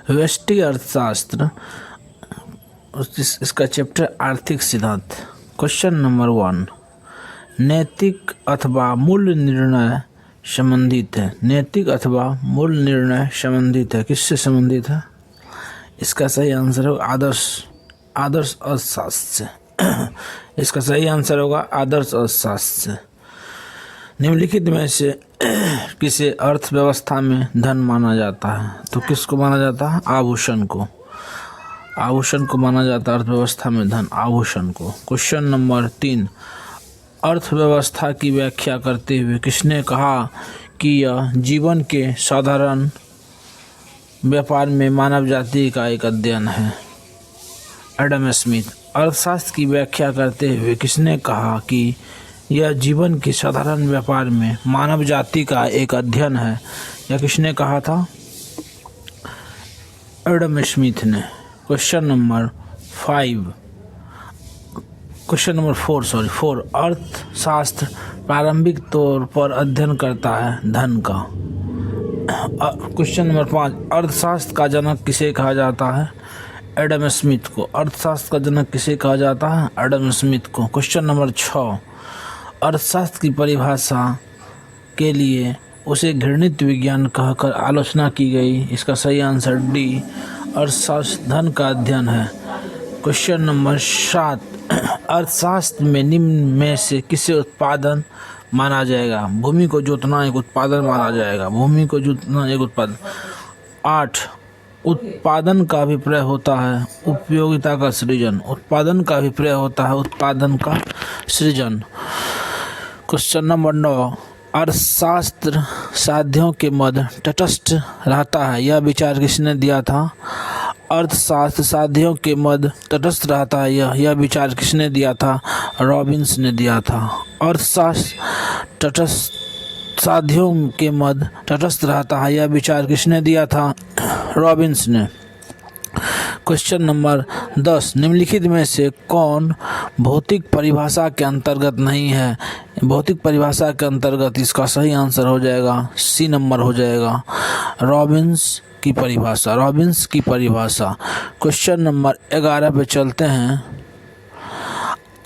व्यष्टि अर्थशास्त्र, इसका चैप्टर आर्थिक सिद्धांत। क्वेश्चन नंबर 1, नैतिक अथवा मूल्य निर्णय संबंधित है। नैतिक अथवा मूल्य निर्णय संबंधित है, किससे संबंधित है? इसका सही आंसर होगा आदर्श अर्थशास्त्र से। इसका सही आंसर होगा आदर्श अर्थशास्त्र से। निम्नलिखित में से किसे अर्थव्यवस्था में धन माना जाता है? तो किसको माना जाता है? आभूषण को। आभूषण को माना जाता है अर्थव्यवस्था में धन, आभूषण को। क्वेश्चन नंबर 3, अर्थव्यवस्था की व्याख्या करते हुए किसने कहा कि यह जीवन के साधारण व्यापार में मानव जाति का एक अध्ययन है? Adam Smith. अर्थशास्त्र की व्याख्या करते हुए किसने कहा कि यह जीवन के साधारण व्यापार में मानव जाति का एक अध्ययन है? यह किसने कहा था? एडम स्मिथ ने। क्वेश्चन नंबर 4, अर्थशास्त्र प्रारंभिक तौर पर अध्ययन करता है धन का। क्वेश्चन नंबर 5, अर्थशास्त्र का जनक किसे कहा जाता है? एडम स्मिथ को। अर्थशास्त्र का जनक किसे कहा जाता है? एडम स्मिथ को। क्वेश्चन नंबर 6, अर्थशास्त्र की परिभाषा के लिए उसे घृणित विज्ञान कहकर आलोचना की गई। इसका सही आंसर डी, अर्थशास्त्र धन का अध्ययन है। क्वेश्चन नंबर 7, अर्थशास्त्र में निम्न में से किसे उत्पादन माना जाएगा? भूमि को जोतना एक उत्पादन माना जाएगा। भूमि को जोतना एक उत्पादन। 8, उत्पादन का अभिप्राय होता है उपयोगिता का सृजन। उत्पादन का अभिप्राय होता है उत्पादन का सृजन। क्वेश्चन नंबर 9, अर्थशास्त्र साध्यों के मध्य तटस्थ रहता है। यह विचार किसने दिया था? अर्थशास्त्र साध्यों के मध्य तटस्थ रहता है, यह विचार किसने दिया था? रॉबिन्स ने दिया था। अर्थशास्त्र साध्यों के मध्य तटस्थ रहता है, यह विचार किसने दिया था? रॉबिन्स ने। क्वेश्चन नंबर 10, निम्नलिखित में से कौन भौतिक परिभाषा के अंतर्गत नहीं है? भौतिक परिभाषा के अंतर्गत इसका सही आंसर हो जाएगा सी नंबर हो जाएगा, रॉबिन्स की परिभाषा। रॉबिन्स की परिभाषा। क्वेश्चन नंबर 11 पे चलते हैं।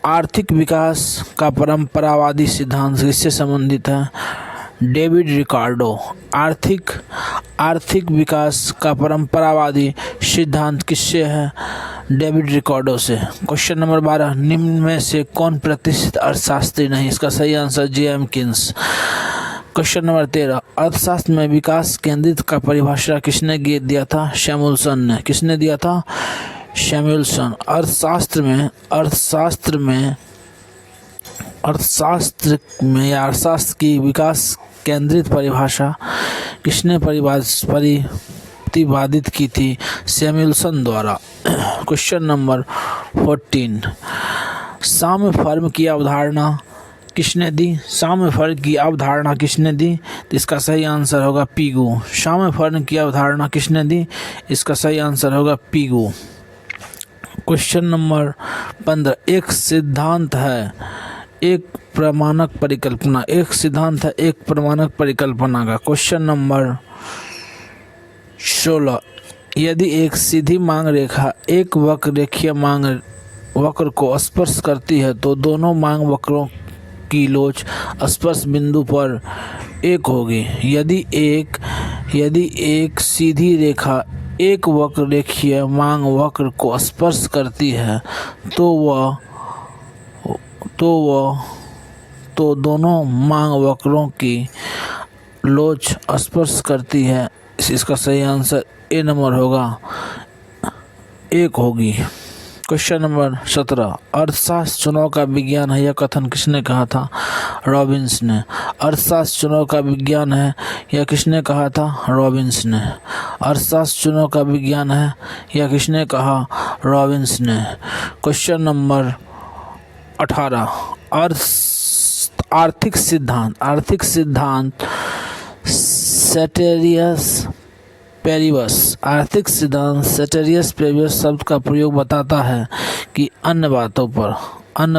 आर्थिक विकास का परंपरावादी सिद्धांत किससे संबंधित है? David Ricardo. आर्थिक विकास का परंपरावादी सिद्धांत किससे है? डेविड रिकार्डो से। क्वेश्चन नंबर 12, निम्न में से कौन प्रतिष्ठित अर्थशास्त्री नहीं? इसका सही answer JM Keynes. Question number 13, अर्थशास्त्र में विकास केंद्रित का परिभाषा किसने दिया था? सैमुअल्सन ने। किसने दिया था? सैमुअल्सन। अर्थशास्त्र की विकास केंद्रित परिभाषा किसने प्रतिपादित की थी? सैमुअल्सन द्वारा। क्वेश्चन नंबर 14, साम्य फर्म की अवधारणा किसने दी? साम्य फर्म की अवधारणा किसने दी? तो इसका सही आंसर होगा पीगू। साम्य फर्म की अवधारणा किसने दी? इसका सही आंसर होगा पीगू। क्वेश्चन नंबर 15, एक सिद्धांत है एक प्रमाणक परिकल्पना। एक सिद्धांत है एक प्रमाणक परिकल्पना का। क्वेश्चन नंबर 16, यदि एक सीधी मांग रेखा एक वक्र रेखीय मांग वक्र को स्पर्श करती है तो दोनों मांग वक्रों की लोच स्पर्श बिंदु पर एक होगी। यदि एक सीधी रेखा एक वक्र रेखीय मांग वक्र को स्पर्श करती है तो दोनों मांग वक्रों की लोच स्पर्श करती है। इसका सही आंसर ए नंबर होगा, एक होगी। क्वेश्चन नंबर 17, अर्थशास्त्र चुनाव का विज्ञान है, यह कथन किसने कहा था? रॉबिन्स ने। अर्थशास्त्र चुनाव का विज्ञान है, यह किसने कहा था? रॉबिन्स ने। अर्थशास्त्र चुनाव का विज्ञान है, यह किसने कहा? रॉबिन्स ने। क्वेश्चन नंबर 18, आर्थिक सिद्धांत सेटेरियस पेरिबस शब्द का प्रयोग बताता है कि अन्य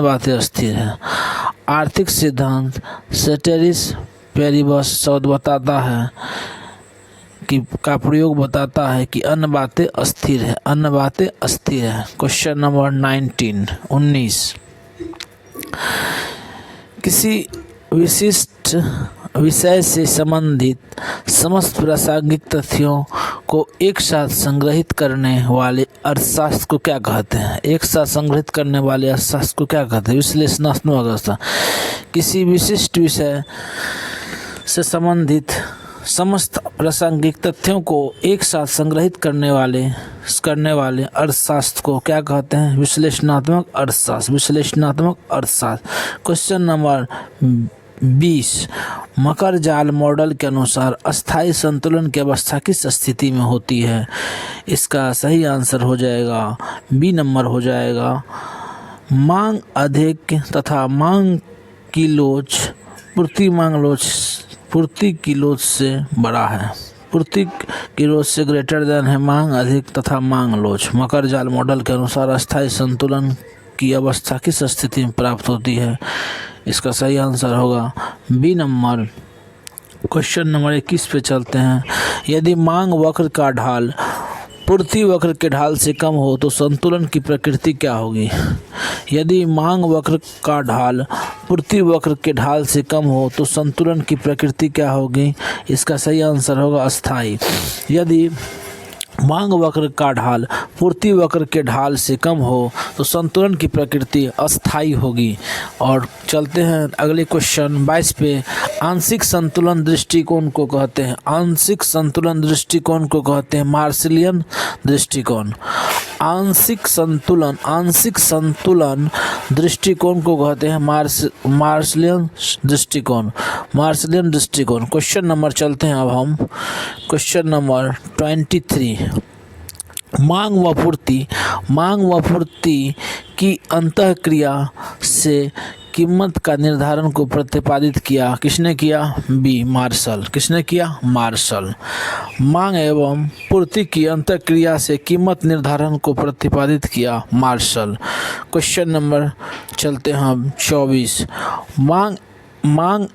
बातें अस्थिर हैं। आर्थिक सिद्धांत सेटेरिस पेरिबस शब्द बताता है का प्रयोग बताता है कि अन्य बातें अस्थिर है, अन्य बातें अस्थिर है। क्वेश्चन नंबर 19 किसी विशिष्ट विषय से संबंधित समस्त प्रासंगिक तथ्यों को एक साथ संग्रहित करने वाले अर्थशास्त्र को क्या कहते हैं? एक साथ संग्रहित करने वाले अर्थशास्त्र को क्या कहते हैं? विश्लेषणात्मक अर्थशास्त्र। किसी विशिष्ट विषय से संबंधित समस्त प्रासंगिक तथ्यों को एक साथ संग्रहित करने वाले अर्थशास्त्र को क्या कहते हैं? विश्लेषणात्मक अर्थशास्त्र। विश्लेषणात्मक अर्थशास्त्र। क्वेश्चन नंबर 20 मकर जाल मॉडल के अनुसार अस्थायी संतुलन की अवस्था किस स्थिति में होती है? इसका सही आंसर हो जाएगा बी नंबर हो जाएगा। मांग अधिक तथा मांग की लोच पूर्ति की लोच से बड़ा है। पूर्ति की लोच से ग्रेटर देन है मांग अधिक तथा मांग लोच। मकर जाल मॉडल के अनुसार अस्थायी संतुलन की अवस्था किस स्थिति में प्राप्त होती है? इसका सही आंसर होगा बी नंबर। क्वेश्चन नंबर 21 पे चलते हैं। यदि मांग वक्र का ढाल पूर्ति वक्र के ढाल से कम हो तो संतुलन की प्रकृति क्या होगी? यदि मांग वक्र का ढाल पूर्ति वक्र के ढाल से कम हो तो संतुलन की प्रकृति क्या होगी? इसका सही आंसर होगा अस्थायी। यदि मांग वक्र का ढाल पूर्ति वक्र के ढाल से कम हो तो संतुलन की प्रकृति अस्थायी होगी। और चलते हैं अगले क्वेश्चन 22 पे। आंशिक संतुलन दृष्टिकोण को कहते हैं, आंशिक संतुलन दृष्टिकोण को कहते हैं मार्शलियन दृष्टिकोण। आंशिक संतुलन दृष्टिकोण को कहते हैं मार्शलियन दृष्टिकोण। मार्शलियन दृष्टिकोण। क्वेश्चन नंबर चलते हैं अब हम क्वेश्चन नंबर 23। मांग व पूर्ति की अंतःक्रिया से कीमत का निर्धारण को प्रतिपादित किया किसने किया? B Marshall. किसने किया? मार्शल। मांग एवं पूर्ति की अंतःक्रिया से कीमत निर्धारण को प्रतिपादित किया मार्शल। क्वेश्चन नंबर चलते हैं हम 24। मांग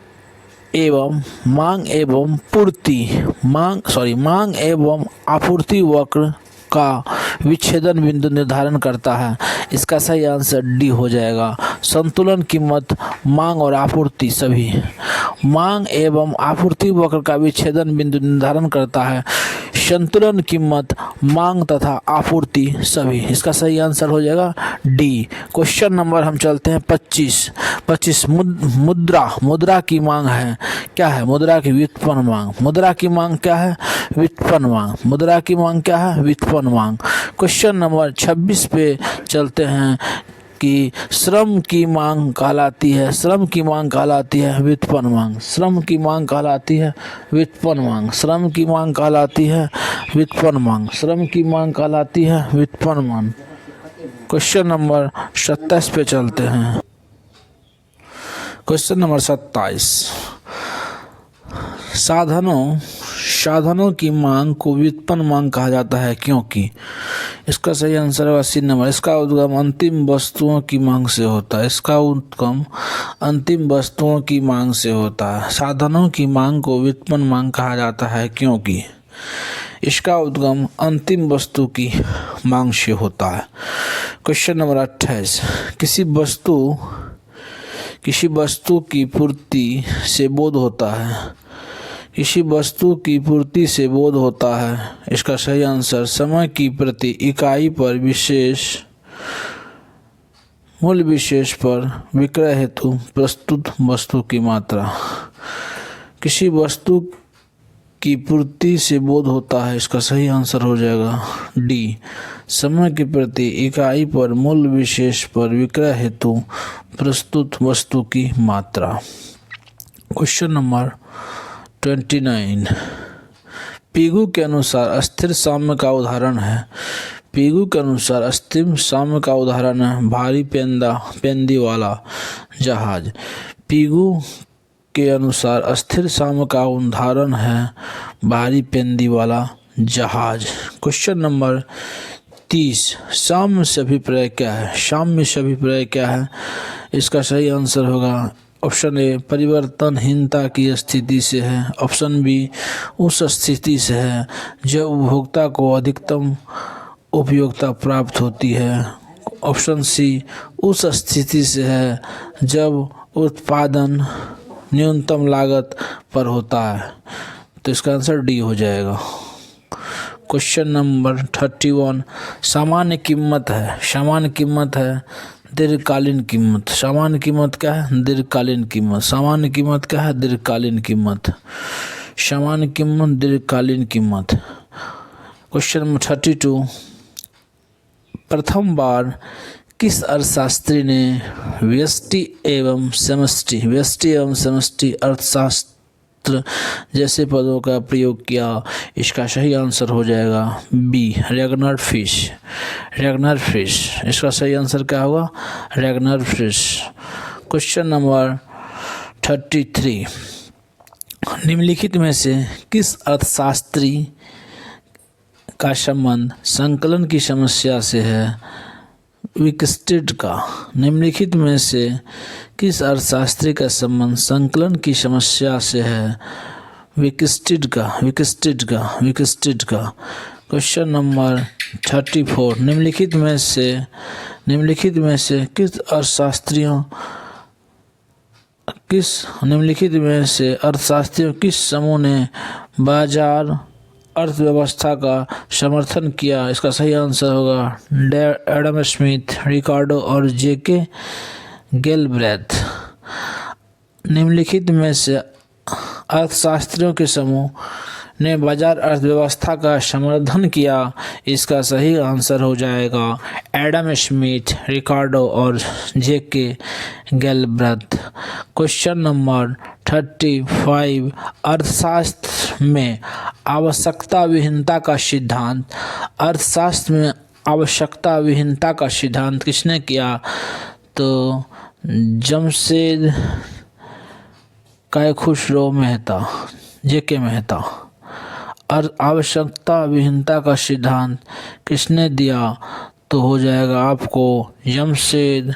एवं आपूर्ति वक्र का विच्छेदन बिंदु निर्धारण करता है। इसका सही आंसर डी हो जाएगा। संतुलन कीमत मांग और आपूर्ति सभी। मांग एवं आपूर्ति वक्र का विच्छेदन बिंदु निर्धारण करता है। संतुलन कीमत मांग तथा आपूर्ति सभी। इसका सही आंसर हो जाएगा डी। क्वेश्चन नंबर हम चलते हैं 25। मुद्रा की मांग है क्या है? मुद्रा की व्युत्पन्न मांग। मुद्रा की मांग क्या है? व्युत्पन्न मांग। मुद्रा की मांग क्या है? व्युत्पन्न मांग। क्वेश्चन नंबर 26 पे चलते हैं कि श्रम की मांग कहलाती है व्युत्पन्न मांग। श्रम की मांग कहलाती है व्युत्पन्न मांग। श्रम की मांग कहलाती है व्युत्पन्न मांग। श्रम की मांग कहलाती है व्युत्पन्न मांग। क्वेश्चन नंबर 27 पे चलते हैं। Question number 27। साधनों की मांग को व्युत्पन्न मांग कहा जाता है क्योंकि? इसका सही आंसर है 80 नंबर। इसका उद्गम अंतिम वस्तुओं की मांग से होता है। इसका उद्गम अंतिम वस्तुओं की मांग से होता है। साधनों की मांग को व्युत्पन्न मांग कहा जाता है क्योंकि इसका उद्गम अंतिम वस्तु की मांग से होता है। Question number 28। किसी वस्तु की पूर्ति से बोध होता है। किसी वस्तु की पूर्ति से बोध होता है। इसका सही आंसर समय की प्रति इकाई पर मूल्य विशेष पर विक्रय हेतु प्रस्तुत वस्तु की मात्रा। किसी वस्तु की पूर्ति से बोध होता है। इसका सही आंसर हो जाएगा डी। समय के प्रति इकाई पर मूल्य विशेष पर विक्रय हेतु प्रस्तुत वस्तु की मात्रा। Question number 29। पीगू के अनुसार अस्थिर साम्य का उदाहरण है। पीगू के अनुसार अस्थिर साम्य का उदाहरण है भारी पेंदी वाला जहाज। पीगू के अनुसार अस्थिर साम्य का उदाहरण है भारी पेंदी वाला जहाज। Question number 30। साम्य से अभिप्राय क्या है? साम्य से अभिप्राय क्या है? इसका सही आंसर होगा ऑप्शन ए परिवर्तनहीनता की स्थिति से है। ऑप्शन बी उस स्थिति से है जब उपभोक्ता को अधिकतम उपयोगिता प्राप्त होती है। ऑप्शन सी उस स्थिति से है जब उत्पादन न्यूनतम लागत पर होता है। तो इसका आंसर डी हो जाएगा। क्वेश्चन नंबर 31 सामान्य कीमत है। सामान्य कीमत है दीर्घकालीन कीमत। सामान्य कीमत क्या है? दीर्घकालीन कीमत। सामान्य कीमत क्या है? दीर्घकालीन कीमत। सामान्य कीमत दीर्घकालीन कीमत। क्वेश्चन नंबर 32 प्रथम बार किस अर्थशास्त्री ने व्यष्टि एवं समष्टि अर्थशास्त्र जैसे पदों का प्रयोग किया? इसका सही आंसर हो जाएगा B Ragnar Frisch. Ragnar Frisch इसका सही आंसर क्या होगा? Ragnar fish. क्वेश्चन नंबर 33 निम्नलिखित में से किस अर्थशास्त्री का संबंध संकलन की समस्या से है? विकस्टेड का। निम्नलिखित में से किस अर्थशास्त्री का संबंध संकलन की समस्या से है? विकस्टेड का। क्वेश्चन नंबर 34 निम्नलिखित में से अर्थशास्त्रियों किस समूह ने बाजार अर्थव्यवस्था का समर्थन किया? इसका सही आंसर होगा एडम स्मिथ, रिकार्डो और जेके गैलब्रेथ। निम्नलिखित में से अर्थशास्त्रियों के समूह ने बाजार अर्थव्यवस्था का समर्थन किया? इसका सही आंसर हो जाएगा एडम स्मिथ, रिकार्डो और जेके गैलब्रेथ। क्वेश्चन नंबर 35 अर्थशास्त्र में आवश्यकता विहीनता का सिद्धांत। अर्थशास्त्र में आवश्यकता विहीनता का सिद्धांत किसने किया? तो जमशेद खुसरो मेहता, जेके मेहता। और आवश्यकता विहीनता का सिद्धांत किसने दिया? तो हो जाएगा आपको जमशेद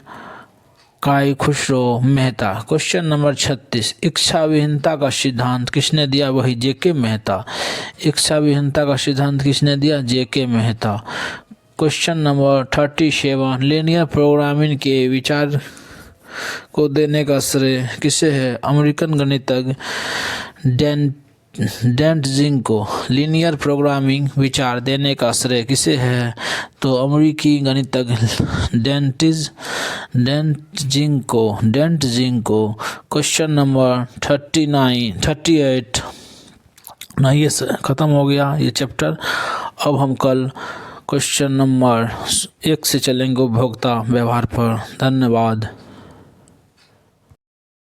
खुसरो मेहता। क्वेश्चन नंबर 36 इच्छा विहीनता का सिद्धांत किसने दिया? वही जेके मेहता। इच्छा विहीनता का सिद्धांत किसने दिया? JK Mehta. Question number 37 linear programming के विचार को देने का श्रेय किसे है? अमेरिकन गणितज्ञ डेंटजिंग को। लीनियर प्रोग्रामिंग विचार देने का श्रेय किसे है? तो अमेरिकी गणितज्ञ डेंटजिंग को। क्वेश्चन नंबर 38 ना ये ख़त्म हो गया ये चैप्टर। अब हम कल क्वेश्चन नंबर 1 से चलेंगे उपभोक्ता व्यवहार पर। धन्यवाद।